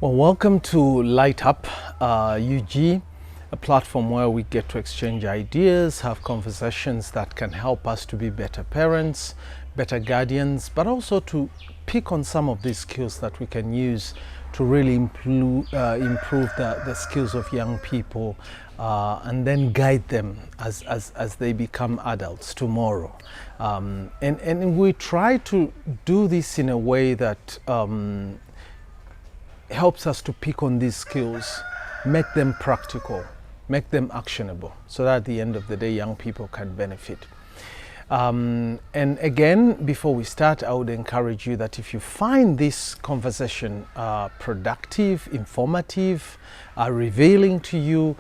Well, welcome to Lightup UG, a platform where we get to exchange ideas, have conversations that can help us to be better parents, better guardians, but also to pick on some of these skills that we can use to really improve the skills of young people and then guide them as they become adults tomorrow. And we try to do this in a way that helps us to pick on these skills, make them practical, make them actionable, so that at the end of the day, young people can benefit. And again, before we start, I would encourage you that if you find this conversation productive, informative, revealing to you,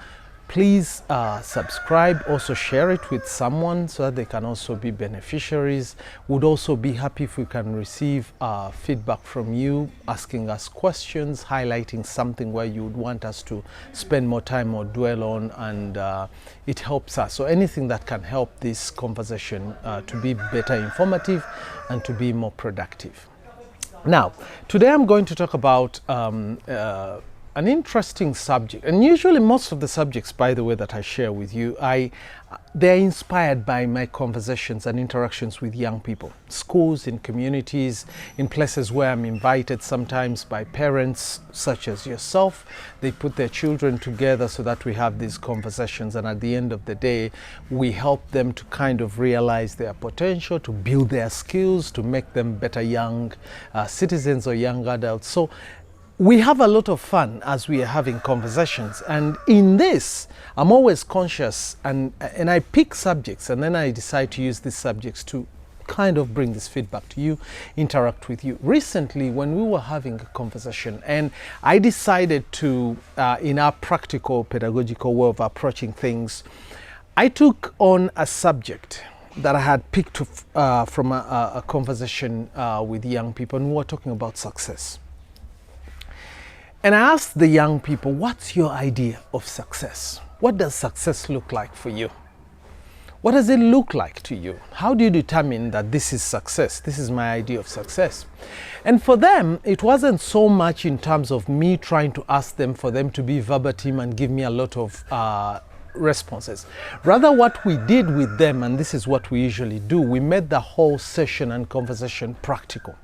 please subscribe, also share it with someone so that they can also be beneficiaries. Would also be happy if we can receive feedback from you, asking us questions, highlighting something where you would want us to spend more time or dwell on, and it helps us. So anything that can help this conversation to be better informative and to be more productive. Now, today I'm going to talk about an interesting subject, and usually most of the subjects, by the way, that I share with you, they're inspired by my conversations and interactions with young people, schools, in communities, in places where I'm invited, sometimes by parents such as yourself. They put their children together so that we have these conversations, and at the end of the day, we help them to kind of realize their potential, to build their skills, to make them better young citizens or young adults. So we have a lot of fun as we are having conversations, and in this I'm always conscious and I pick subjects, and then I decide to use these subjects to kind of bring this feedback to you, interact with you. Recently, when we were having a conversation, and I decided to, in our practical pedagogical way of approaching things, I took on a subject that I had picked from a conversation with young people, and we were talking about success. And I asked the young people, what's your idea of success? What does success look like for you? What does it look like to you? How do you determine that this is success? This is my idea of success. And for them, it wasn't so much in terms of me trying to ask them for them to be verbatim and give me a lot of responses. Rather, what we did with them, and this is what we usually do, we made the whole session and conversation practical.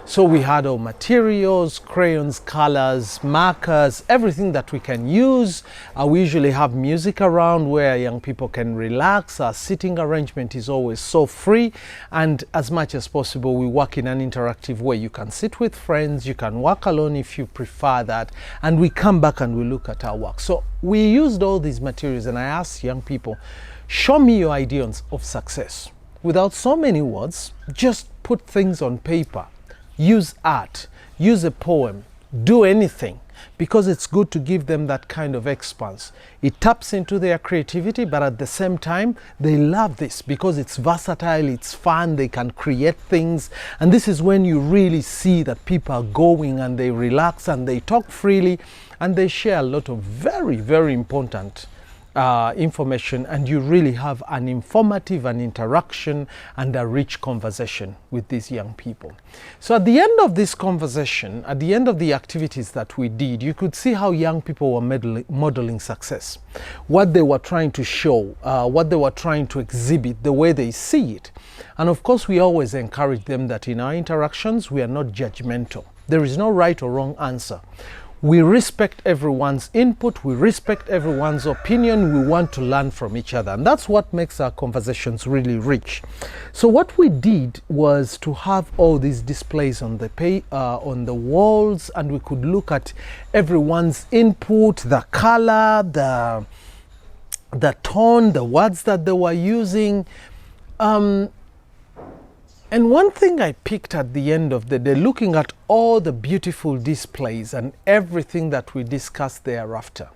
So we had our materials, crayons, colors, markers, everything that we can use. We usually have music around where young people can relax. Our sitting arrangement is always so free, and as much as possible we work in an interactive way. You can sit with friends, you can work alone if you prefer that, and we come back and we look at our work. So we used all these materials, and I asked young people, show me your ideas of success. Without so many words, just put things on paper. Use art, use a poem, do anything, because it's good to give them that kind of expanse. It taps into their creativity, but at the same time, they love this because it's versatile, it's fun, they can create things. And this is when you really see that people are going and they relax and they talk freely and they share a lot of very, very important information, and you really have an informative, an interaction, and a rich conversation with these young people. So at the end of this conversation, at the end of the activities that we did, you could see how young people were modeling success, what they were trying to show, what they were trying to exhibit, the way they see it. And of course, we always encourage them that in our interactions, we are not judgmental. There is no right or wrong answer. We respect everyone's input, we respect everyone's opinion, we want to learn from each other. And that's what makes our conversations really rich. So what we did was to have all these displays on the walls, and we could look at everyone's input, the color, the tone, the words that they were using. And one thing I picked at the end of the day, looking at all the beautiful displays and everything that we discussed thereafter,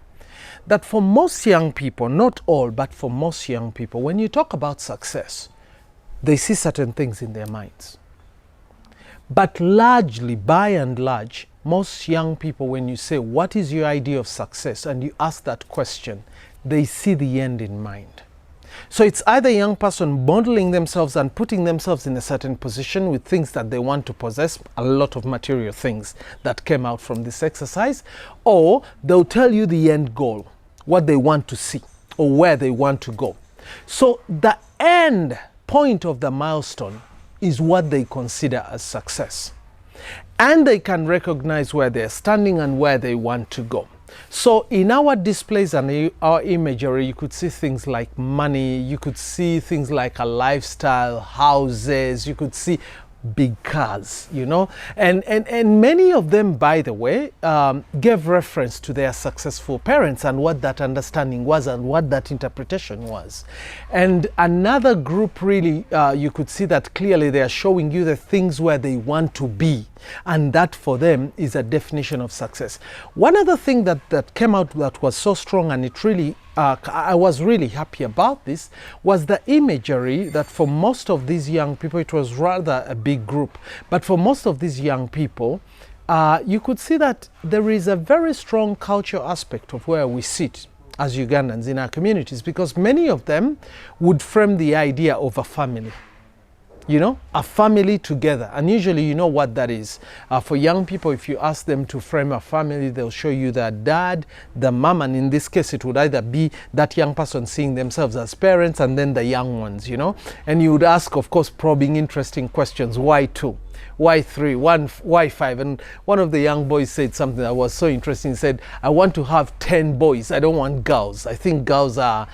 that for most young people, not all, but for most young people, when you talk about success, they see certain things in their minds. But largely, by and large, most young people, when you say, what is your idea of success? And you ask that question, they see the end in mind. So it's either a young person modeling themselves and putting themselves in a certain position with things that they want to possess, a lot of material things that came out from this exercise, or they'll tell you the end goal, what they want to see or where they want to go. So the end point of the milestone is what they consider as success. And they can recognize where they're standing and where they want to go. So in our displays and our imagery, you could see things like money, you could see things like a lifestyle, houses, you could see big cars, you know, and many of them, by the way, gave reference to their successful parents and what that understanding was and what that interpretation was. And another group, really, you could see that clearly they are showing you the things where they want to be, and that for them is a definition of success. One other thing that came out that was so strong, and it really I was really happy about this, was the imagery that for most of these young people, it was rather a big group, but for most of these young people, you could see that there is a very strong cultural aspect of where we sit as Ugandans in our communities, because many of them would frame the idea of a family. You know, a family together. And usually you know what that is. For young people, if you ask them to frame a family, they'll show you the dad, the mom, and in this case it would either be that young person seeing themselves as parents and then the young ones, you know. And you would ask, of course, probing interesting questions. Why two? Why three? Why five? And one of the young boys said something that was so interesting. He said, I want to have 10 boys. I don't want girls. I think girls are,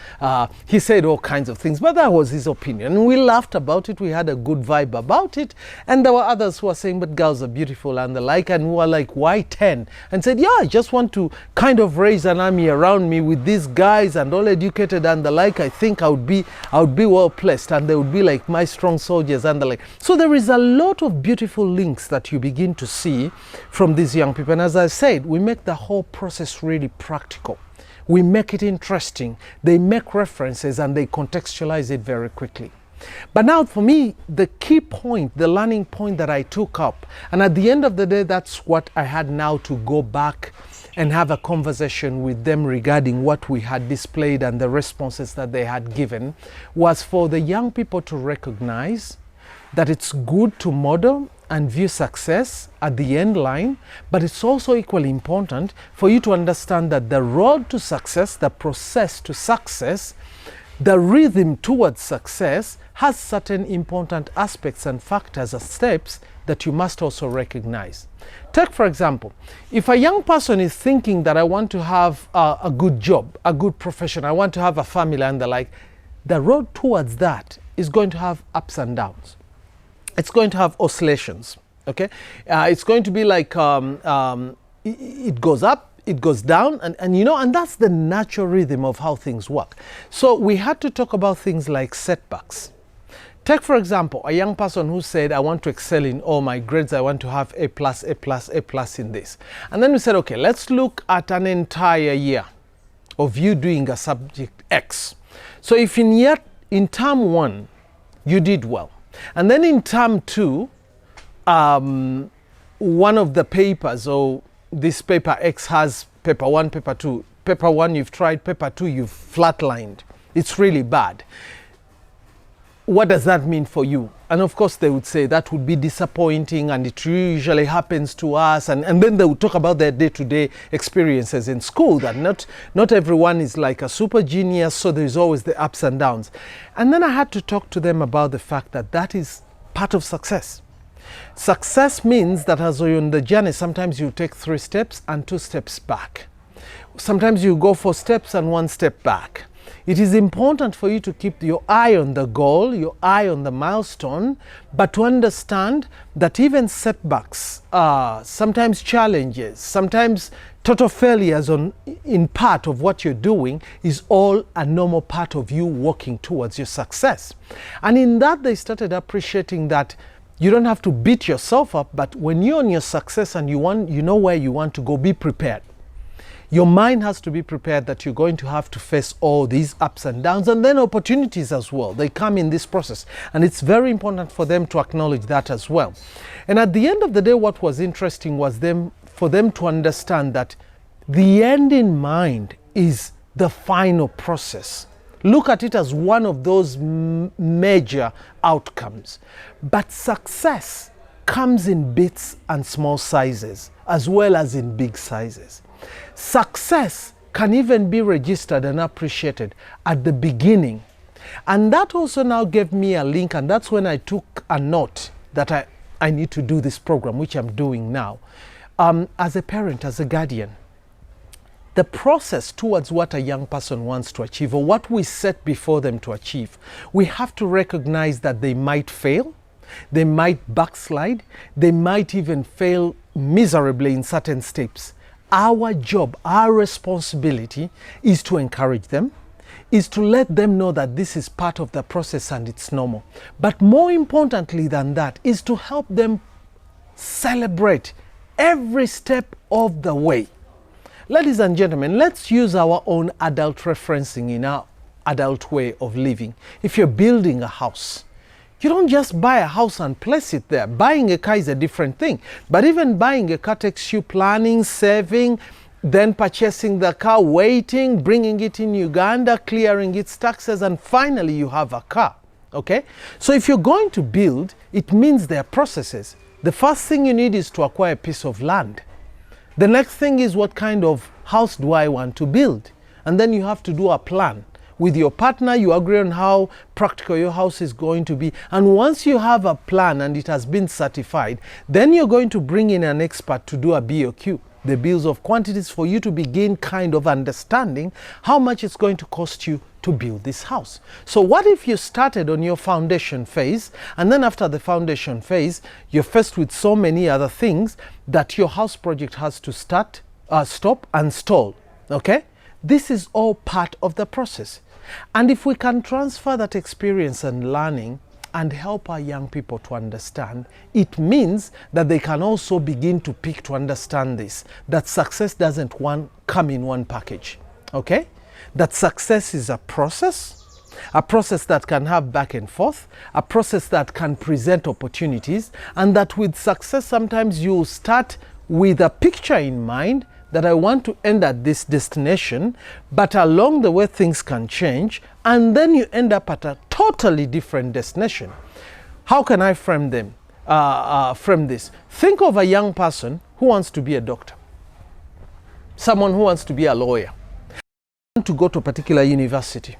he said all kinds of things, but that was his opinion. And we laughed about it. We had a good vibe about it. And there were others who were saying, but girls are beautiful and the like. And we were like, why 10? And said, yeah, I just want to kind of raise an army around me with these guys and all educated and the like. I think I would be well placed and they would be like my strong soldiers and the like. So there is a lot of beautiful links that you begin to see from these young people. And as I said, we make the whole process really practical. We make it interesting. They make references and they contextualize it very quickly. But now for me, the key point, the learning point that I took up, and at the end of the day, that's what I had now to go back and have a conversation with them regarding what we had displayed and the responses that they had given, was for the young people to recognize that it's good to model and view success at the end line, but it's also equally important for you to understand that the road to success, the process to success, the rhythm towards success has certain important aspects and factors and steps that you must also recognize. Take, for example, if a young person is thinking that I want to have a good job, a good profession, I want to have a family and the like, the road towards that is going to have ups and downs. It's going to have oscillations, okay? It's going to be like it goes up, it goes down, and you know, and that's the natural rhythm of how things work. So we had to talk about things like setbacks. Take, for example, a young person who said, I want to excel in all my grades, I want to have A+, A+, in this. And then we said, okay, let's look at an entire year of you doing a subject X. So if in term 1, you did well, and then in term 2, one of the papers, or this paper X has paper 1, paper 2. Paper 1 you've tried, paper 2 you've flatlined. It's really bad. What does that mean for you? And of course they would say that would be disappointing and it usually happens to us. And then they would talk about their day-to-day experiences in school, that not everyone is like a super genius, so there's always the ups and downs. And then I had to talk to them about the fact that that is part of success. Success means that as you're on the journey, sometimes you take 3 steps and 2 steps back. Sometimes you go 4 steps and 1 step back. It is important for you to keep your eye on the goal, your eye on the milestone, but to understand that even setbacks, sometimes challenges, sometimes total failures in part of what you're doing is all a normal part of you working towards your success. And in that, they started appreciating that you don't have to beat yourself up, but when you're on your success and you know where you want to go, be prepared. Your mind has to be prepared that you're going to have to face all these ups and downs, and then opportunities as well. They come in this process, and it's very important for them to acknowledge that as well. And at the end of the day, what was interesting was for them to understand that the end in mind is the final process. Look at it as one of those major outcomes. But success comes in bits and small sizes, as well as in big sizes. Success can even be registered and appreciated at the beginning. And that also now gave me a link, and that's when I took a note that I need to do this program, which I'm doing now. As a parent, as a guardian, the process towards what a young person wants to achieve, or what we set before them to achieve, we have to recognize that they might fail, they might backslide, they might even fail miserably in certain steps. Our job, our responsibility is to encourage them, is to let them know that this is part of the process and it's normal. But more importantly than that is to help them celebrate every step of the way. Ladies and gentlemen, let's use our own adult referencing in our adult way of living. If you're building a house, you don't just buy a house and place it there. Buying a car is a different thing. But even buying a car takes you planning, saving, then purchasing the car, waiting, bringing it in Uganda, clearing its taxes, and finally you have a car. Okay? So if you're going to build, it means there are processes. The first thing you need is to acquire a piece of land. The next thing is, what kind of house do I want to build? And then you have to do a plan. With your partner, you agree on how practical your house is going to be. And once you have a plan and it has been certified, then you're going to bring in an expert to do a BOQ, the bills of quantities, for you to begin kind of understanding how much it's going to cost you to build this house. So what if you started on your foundation phase, and then after the foundation phase, you're faced with so many other things that your house project has to stop and stall, okay? This is all part of the process. And if we can transfer that experience and learning and help our young people to understand, it means that they can also begin to pick to understand this, that success doesn't come in one package, okay? That success is a process that can have back and forth, a process that can present opportunities, and that with success sometimes you start with a picture in mind that I want to end at this destination, but along the way things can change, and then you end up at a totally different destination. How can I frame this? Think of a young person who wants to be a doctor, someone who wants to be a lawyer, to go to a particular university.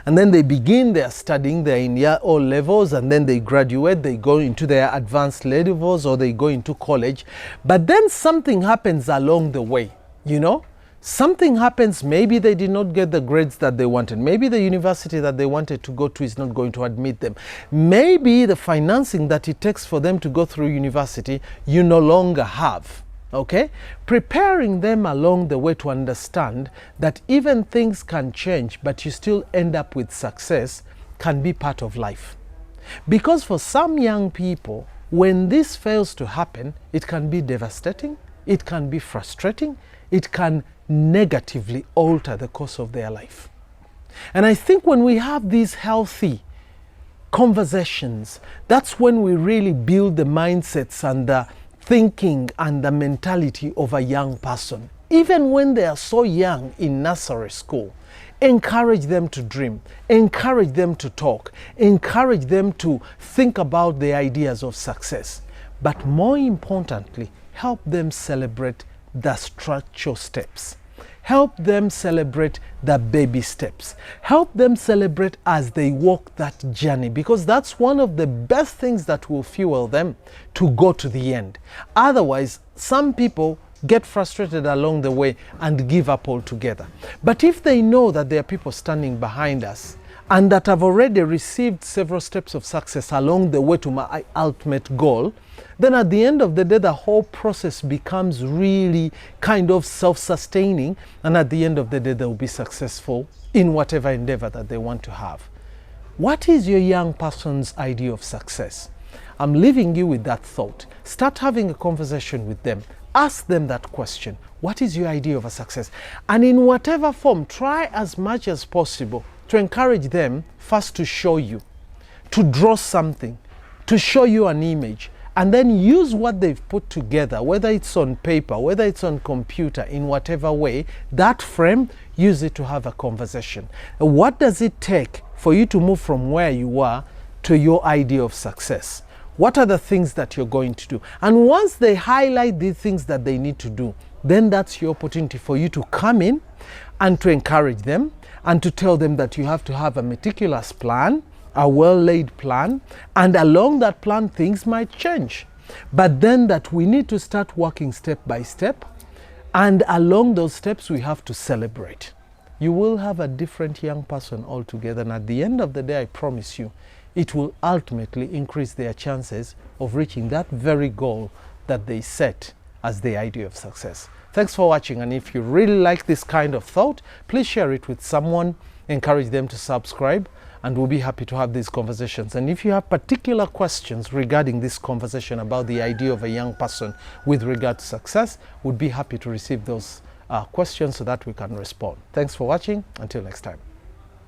And then they begin their studying, they're in year O levels, and then they graduate, they go into their advanced levels, or they go into college. But then something happens along the way, you know? Something happens, maybe they did not get the grades that they wanted. Maybe the university that they wanted to go to is not going to admit them. Maybe the financing that it takes for them to go through university, you no longer have. Okay? Preparing them along the way to understand that even things can change, but you still end up with success, can be part of life. Because for some young people, when this fails to happen, it can be devastating, it can be frustrating, it can negatively alter the course of their life. And I think when we have these healthy conversations, that's when we really build the mindsets and the thinking and the mentality of a young person. Even when they are so young in nursery school, encourage them to dream, encourage them to talk, encourage them to think about the ideas of success. But more importantly, help them celebrate the structural steps. Help them celebrate the baby steps. Help them celebrate as they walk that journey, because that's one of the best things that will fuel them to go to the end. Otherwise, some people get frustrated along the way and give up altogether. But if they know that there are people standing behind us and that have already received several steps of success along the way to my ultimate goal, then at the end of the day, the whole process becomes really kind of self-sustaining, and at the end of the day, they will be successful in whatever endeavor that they want to have. What is your young person's idea of success? I'm leaving you with that thought. Start having a conversation with them. Ask them that question. What is your idea of a success? And in whatever form, try as much as possible to encourage them first to show you, to draw something, to show you an image, and then use what they've put together, whether it's on paper, whether it's on computer, in whatever way, that frame, use it to have a conversation. What does it take for you to move from where you are to your idea of success? What are the things that you're going to do? And once they highlight the things that they need to do, then that's your opportunity for you to come in and to encourage them and to tell them that you have to have a meticulous plan, a well-laid plan, and along that plan things might change. But then that we need to start working step by step, and along those steps we have to celebrate. You will have a different young person altogether, and at the end of the day, I promise you, it will ultimately increase their chances of reaching that very goal that they set as the idea of success. Thanks for watching, and if you really like this kind of thought, please share it with someone, encourage them to subscribe, and we'll be happy to have these conversations. And if you have particular questions regarding this conversation about the idea of a young person with regard to success, we'd be happy to receive those questions so that we can respond. Thanks for watching. Until next time.